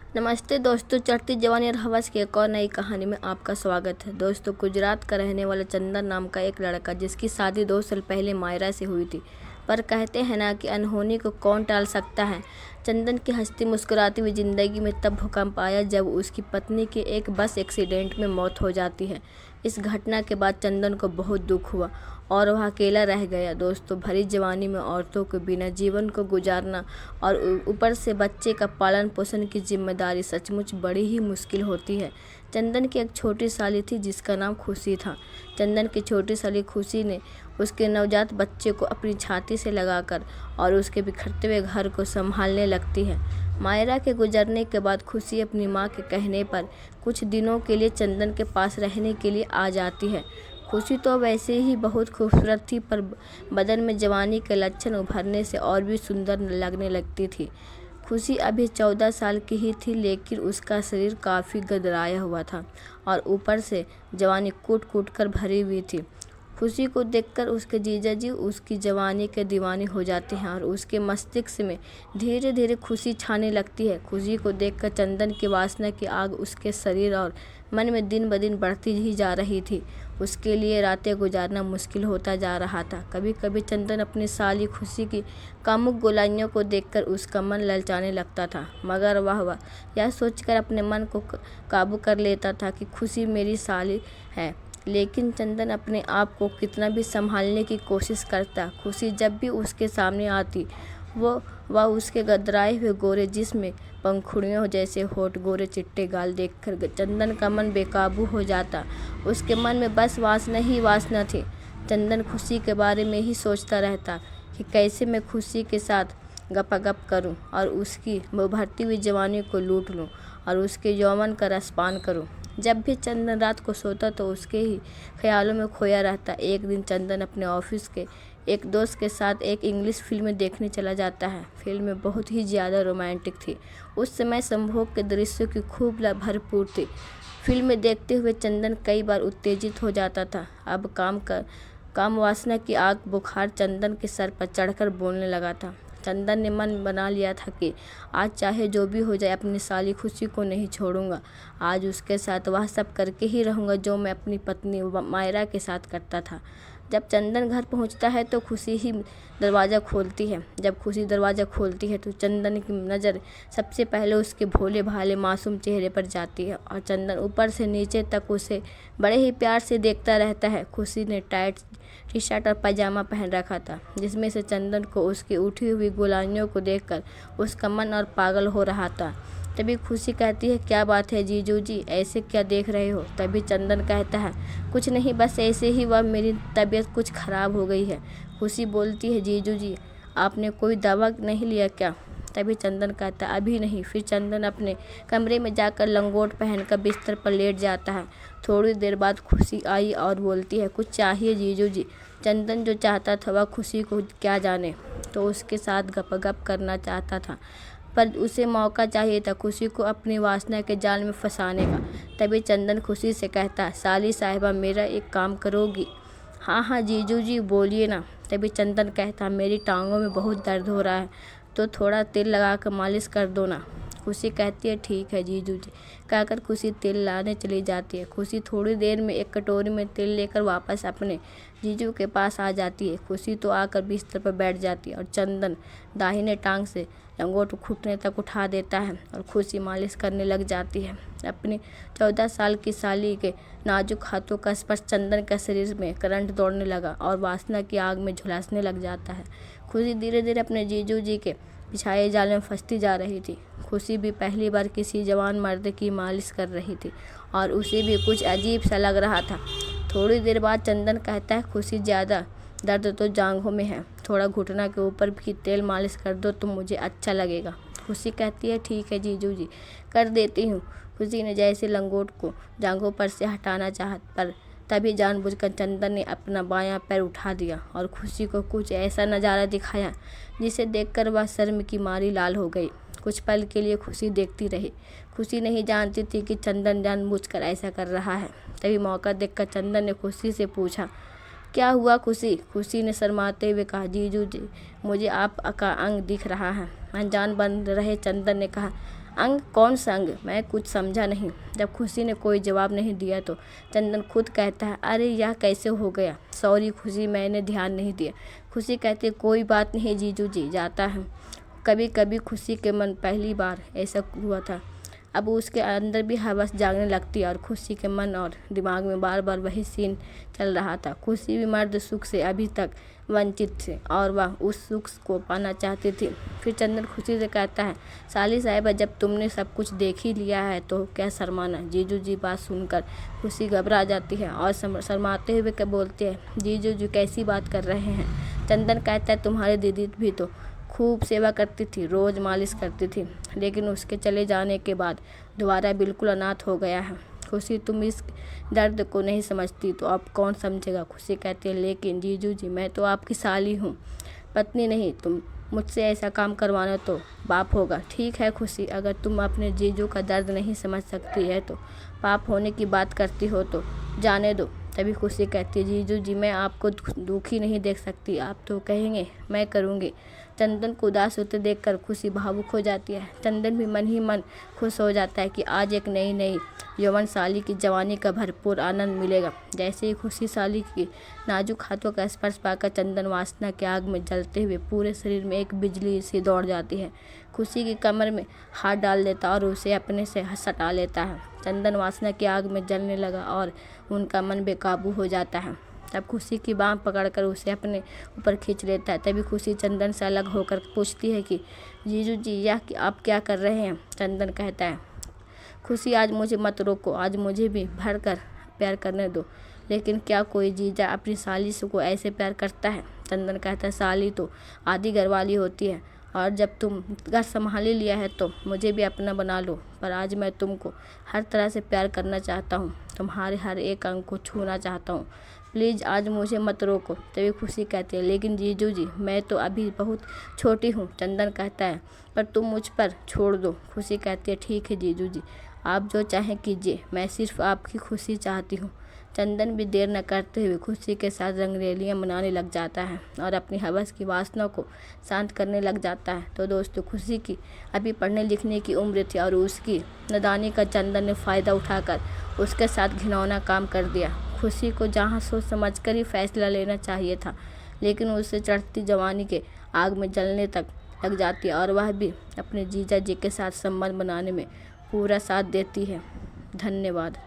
नमस्ते दोस्तों, चढ़ती जवानी और हवस की एक और नई कहानी में आपका स्वागत है। दोस्तों, गुजरात का रहने वाला चंदन नाम का एक लड़का, जिसकी शादी 2 साल पहले मायरा से हुई थी, पर कहते हैं ना कि अनहोनी को कौन टाल सकता है। चंदन की हंसती मुस्कुराती हुई ज़िंदगी में तब भूकंप आया जब उसकी पत्नी की एक बस एक्सीडेंट में मौत हो जाती है। इस घटना के बाद चंदन को बहुत दुख हुआ और वह अकेला रह गया। दोस्तों, भरी जवानी में औरतों के बिना जीवन को गुजारना और ऊपर से बच्चे का पालन पोषण की जिम्मेदारी सचमुच बड़ी ही मुश्किल होती है। चंदन की एक छोटी साली थी जिसका नाम खुशी था। चंदन की छोटी साली खुशी ने उसके नवजात बच्चे को अपनी छाती से लगाकर और उसके बिखरते हुए घर को संभालने लगती है। मायरा के गुजरने के बाद खुशी अपनी माँ के कहने पर कुछ दिनों के लिए चंदन के पास रहने के लिए आ जाती है। खुशी तो वैसे ही बहुत खूबसूरत थी, पर बदन में जवानी के लक्षण उभरने से और भी सुंदर लगने लगती थी। खुशी अभी 14 साल की ही थी, लेकिन उसका शरीर काफ़ी गदराया हुआ था और ऊपर से जवानी कूट कूट कर भरी हुई थी। खुशी को देखकर उसके जीजा जी उसकी जवानी के दीवाने हो जाते हैं और उसके मस्तिष्क में धीरे धीरे खुशी छाने लगती है। खुशी को देखकर चंदन की वासना की आग उसके शरीर और मन में दिन ब दिन बढ़ती ही जा रही थी। उसके लिए रातें गुजारना मुश्किल होता जा रहा था। कभी कभी चंदन अपनी साली खुशी की कामुक गोलाइयों को देखकर उसका मन ललचाने लगता था, मगर वह यह सोचकर अपने मन को काबू कर लेता था कि खुशी मेरी साली है। लेकिन चंदन अपने आप को कितना भी संभालने की कोशिश करता, खुशी जब भी उसके सामने आती वह उसके गदराए हुए गोरे जिस्म में पंखुड़ियों जैसे होठ, गोरे चिट्टे गाल देखकर चंदन का मन बेकाबू हो जाता। उसके मन में बस वासना ही वासना थी। चंदन खुशी के बारे में ही सोचता रहता कि कैसे मैं खुशी के साथ गपागप करूं और उसकी उभरती हुई जवानी को लूट लूं और उसके यौवन का रसपान करूं। जब भी चंदन रात को सोता तो उसके ही ख्यालों में खोया रहता। एक दिन चंदन अपने ऑफिस के एक दोस्त के साथ एक इंग्लिश फिल्म देखने चला जाता है। फिल्म बहुत ही ज़्यादा रोमांटिक थी। उस समय संभोग के दृश्यों की खूब भरपूर थी। फिल्म देखते हुए चंदन कई बार उत्तेजित हो जाता था। अब काम वासना की आग बुखार चंदन के सर पर चढ़कर बोलने लगा था। चंदन ने मन बना लिया था कि आज चाहे जो भी हो जाए अपनी साली खुशी को नहीं छोड़ूंगा। आज उसके साथ वह सब करके ही रहूंगा जो मैं अपनी पत्नी मायरा के साथ करता था। जब चंदन घर पहुंचता है तो खुशी ही दरवाज़ा खोलती है। जब खुशी दरवाज़ा खोलती है तो चंदन की नज़र सबसे पहले उसके भोले भाले मासूम चेहरे पर जाती है और चंदन ऊपर से नीचे तक उसे बड़े ही प्यार से देखता रहता है। खुशी ने टाइट टी शर्ट और पैजामा पहन रखा था, जिसमें से चंदन को उसकी उठी हुई गोलाइयों को देखकर उसका मन और पागल हो रहा था। तभी खुशी कहती है, क्या बात है जीजू जी, ऐसे क्या देख रहे हो? तभी चंदन कहता है, कुछ नहीं, बस ऐसे ही वह मेरी तबीयत कुछ ख़राब हो गई है। खुशी बोलती है, जीजू जी आपने कोई दवा नहीं लिया क्या? तभी चंदन कहता है, अभी नहीं। फिर चंदन अपने कमरे में जाकर लंगोट पहनकर बिस्तर पर लेट जाता है। थोड़ी देर बाद खुशी आई और बोलती है, कुछ चाहिए जीजू जी? चंदन जो चाहता था वह खुशी को क्या जाने, तो उसके साथ गपगप करना चाहता था, पर उसे मौका चाहिए था खुशी को अपनी वासना के जाल में फंसाने का। तभी चंदन खुशी से कहता, साली साहिबा मेरा एक काम करोगी? हाँ हाँ जीजू जी बोलिए ना। तभी चंदन कहता, मेरी टांगों में बहुत दर्द हो रहा है तो थोड़ा तेल लगा कर मालिश कर दो ना। खुशी कहती है, ठीक है जीजू जी। कहकर खुशी तेल लाने चली जाती है। खुशी थोड़ी देर में एक कटोरी में तेल लेकर वापस अपने जीजू के पास आ जाती है। खुशी तो आकर बिस्तर पर बैठ जाती है और चंदन दाहिने टांग से लंगोट घुटने तक उठा देता है और खुशी मालिश करने लग जाती है। अपनी 14 साल की साली के नाजुक हाथों का स्पर्श चंदन के शरीर में करंट दौड़ने लगा और वासना की आग में झुलसने लग जाता है। खुशी धीरे धीरे अपने जीजू जी के बिछाए जाल में फंसती जा रही थी। खुशी भी पहली बार किसी जवान मर्द की मालिश कर रही थी और उसे भी कुछ अजीब सा लग रहा था। थोड़ी देर बाद चंदन कहता है, खुशी ज़्यादा दर्द तो जांघों में है, थोड़ा घुटना के ऊपर भी तेल मालिश कर दो तो मुझे अच्छा लगेगा। खुशी कहती है, ठीक है जीजू जी, कर देती हूँ। खुशी ने जैसे लंगोट को जांघों पर से हटाना चाहा, पर तभी जानबूझकर चंदन ने अपना बायां पैर उठा दिया और खुशी को कुछ ऐसा नज़ारा दिखाया जिसे देखकर वह शर्म की मारी लाल हो गई। कुछ पल के लिए खुशी देखती रही। खुशी नहीं जानती थी कि चंदन जानबूझकर ऐसा कर रहा है। तभी मौका देखकर चंदन ने खुशी से पूछा, क्या हुआ खुशी? खुशी ने शर्माते हुए कहा, जीजू जी मुझे आपका अंग दिख रहा है। अनजान बन रहे चंदन ने कहा, अंग? कौन सा अंग? मैं कुछ समझा नहीं। जब खुशी ने कोई जवाब नहीं दिया तो चंदन खुद कहता है, अरे यह कैसे हो गया? सॉरी खुशी, मैंने ध्यान नहीं दिया। खुशी कहती है, कोई बात नहीं जीजू जी, जाता है। कभी कभी खुशी के मन पहली बार ऐसा हुआ था। अब उसके अंदर भी हवस जागने लगती है और खुशी के मन और दिमाग में बार बार वही सीन चल रहा था। खुशी भी मर्द सुख से अभी तक वंचित थी और वह उस सुख को पाना चाहती थी। फिर चंदन खुशी से कहता है, साली साहिबा, जब तुमने सब कुछ देख ही लिया है तो क्या शर्माना? जीजू जी बात सुनकर खुशी घबरा जाती है और शर्माते हुए क्या बोलती है, जीजू जी कैसी बात कर रहे हैं? चंदन कहता है, तुम्हारी दीदी भी तो खूब सेवा करती थी, रोज़ मालिश करती थी, लेकिन उसके चले जाने के बाद दोबारा बिल्कुल अनाथ हो गया है। खुशी, तुम इस दर्द को नहीं समझती तो अब कौन समझेगा? खुशी कहती है, लेकिन जीजू जी, मैं तो आपकी साली हूँ, पत्नी नहीं। तुम मुझसे ऐसा काम करवाना तो पाप होगा। ठीक है खुशी, अगर तुम अपने जीजू का दर्द नहीं समझ सकती है तो पाप होने की बात करती हो तो जाने दो। तभी खुशी कहती है, जीजू जी, मैं आपको दुखी नहीं देख सकती। आप तो कहेंगे, मैं करूँगी। चंदन को उदास होते देखकर खुशी भावुक हो जाती है। चंदन भी मन ही मन खुश हो जाता है कि आज एक नई यौवन साली की जवानी का भरपूर आनंद मिलेगा। जैसे ही खुशी साली की नाजुक हाथों का स्पर्श पाकर चंदन वासना की आग में जलते हुए पूरे शरीर में एक बिजली सी दौड़ जाती है। खुशी की कमर में हाथ डाल देता और उसे अपने से सटा लेता है। चंदन वासना की आग में जलने लगा और उनका मन बेकाबू हो जाता है। तब खुशी की बाँह पकड़कर उसे अपने ऊपर खींच लेता है। तभी खुशी चंदन से अलग होकर पूछती है कि जीजू जी, यह आप क्या कर रहे हैं? चंदन कहता है, खुशी, आज मुझे मत रोको, आज मुझे भी भर कर प्यार करने दो। लेकिन क्या कोई जीजा अपनी साली को ऐसे प्यार करता है? चंदन कहता है, साली तो आधी घरवाली होती है और जब तुम घर संभाल ही लिया है तो मुझे भी अपना बना लो। पर आज मैं तुमको हर तरह से प्यार करना चाहता हूँ, तुम्हारे हर एक अंग को छूना चाहता हूँ। प्लीज़ आज मुझे मत रोको। तभी खुशी कहती है, लेकिन जीजू जी, मैं तो अभी बहुत छोटी हूँ। चंदन कहता है, पर तुम मुझ पर छोड़ दो। खुशी कहती है, ठीक है जीजू जी, आप जो चाहें कीजिए, मैं सिर्फ आपकी खुशी चाहती हूँ। चंदन भी देर न करते हुए खुशी के साथ रंगरेलियाँ मनाने लग जाता है और अपनी हवस की वासना को शांत करने लग जाता है। तो दोस्तों, खुशी की अभी पढ़ने लिखने की उम्र थी और उसकी नादानी का चंदन ने फ़ायदा उठाकर उसके साथ घिनौना काम कर दिया। खुशी को जहाँ सोच समझ कर ही फैसला लेना चाहिए था, लेकिन उसे चढ़ती जवानी के आग में जलने तक लग जाती है और वह भी अपने जीजा जी के साथ संबंध बनाने में पूरा साथ देती है। धन्यवाद।